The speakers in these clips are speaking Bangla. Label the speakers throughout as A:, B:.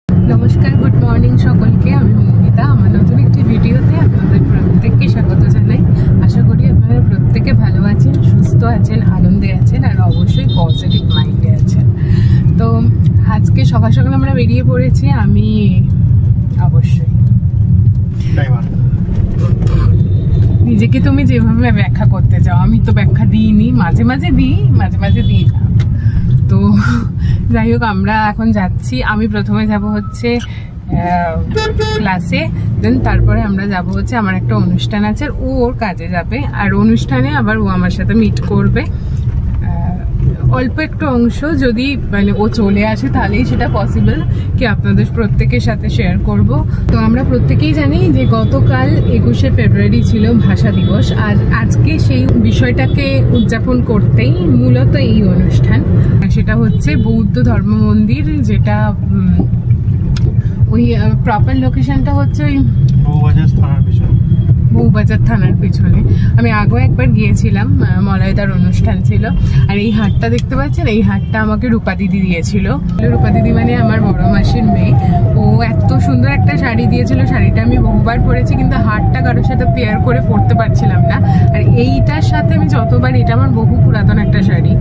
A: নমস্কার, গুড মর্নিং সকলকে। আমি মৌমিতা। আমার নতুন একটি ভিডিওতে আপনাদের প্রত্যেককে স্বাগত জানাই। আশা করি আপনারা প্রত্যেকে ভালো আছেন, সুস্থ আছেন, আনন্দে আছেন আর অবশ্যই পজিটিভ মাইন্ডে আছেন। তো আজকে সকাল সকাল আমরা বেরিয়ে পড়েছি। আমি অবশ্যই নিজেকে তুমি যেভাবে ব্যাখ্যা করতে চাও, আমি তো ব্যাখ্যা দিইনি, মাঝে মাঝে দিই, মাঝে মাঝে দিই না। তো যাই হোক, আমরা এখন যাচ্ছি। আমি প্রথমে যাব হচ্ছে ক্লাসে, দেন তারপরে আমরা যাব হচ্ছে আমার একটা অনুষ্ঠান আছে, ও ওর কাজে যাবে, আর অনুষ্ঠানে আবার ও আমার সাথে মিট করবে। অল্প একটু অংশ যদি মানে ও চলে আসে তাহলেই সেটা পসিবল কি আপনাদের প্রত্যেকের সাথে শেয়ার করব। তো আমরা প্রত্যেকেই জানি যে গতকাল 21শে ফেব্রুয়ারি ছিল ভাষা দিবস, আর আজকে সেই বিষয়টাকে উদযাপন করতেই মূলত এই অনুষ্ঠান। সেটা হচ্ছে বৌদ্ধ ধর্ম মন্দির, যেটা ওই প্রপার লোকেশনটা হচ্ছে ওই বউবাজার থানার পিছনে। আমি আগেও একবার গিয়েছিলাম, মলয়দার অনুষ্ঠান ছিল। আর এই হাটটা দেখতে পাচ্ছেন, এই হাটটা আমাকে রূপা দিদি দিয়েছিল। রূপা দিদি মানে আমার বড় মাসির মেয়ে। ও এত সুন্দর একটা শাড়ি দিয়েছিল, শাড়িটা আমি বহুবার পরেছি, কিন্তু হাটটা কারোর সাথে পেয়ার করে পরতে পারছিলাম না। আর এইটার সাথে আমি যতবার, এটা আমার বহু পুরাতন একটা শাড়ি,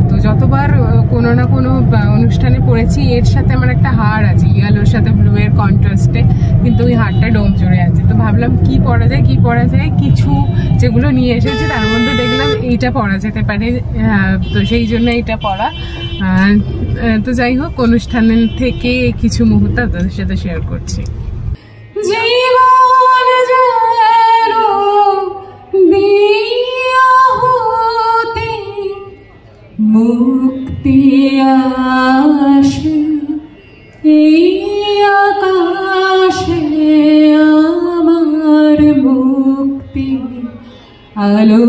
A: তো যতবার কোনো না কোনো অনুষ্ঠানে পরেছি, এর সাথে আমার একটা হার আছে ইয়েলোর সাথে ব্লু এর কন্ট্রাস্টে, কিন্তু ওই হারটা ডোম জুড়ে আছে। তো ভাবলাম কি পরা যায়, কিছু যেগুলো নিয়ে এসেছি তার মধ্যে দেখলাম এইটা পরা যেতে পারে, তো সেই জন্য এইটা পরা। তো যাই হোক, অনুষ্ঠান থেকে কিছু মুহূর্ত আপনাদের সাথে শেয়ার করছি। মুক্তি আসে এই আকাশে, আমার মুক্তি আলো।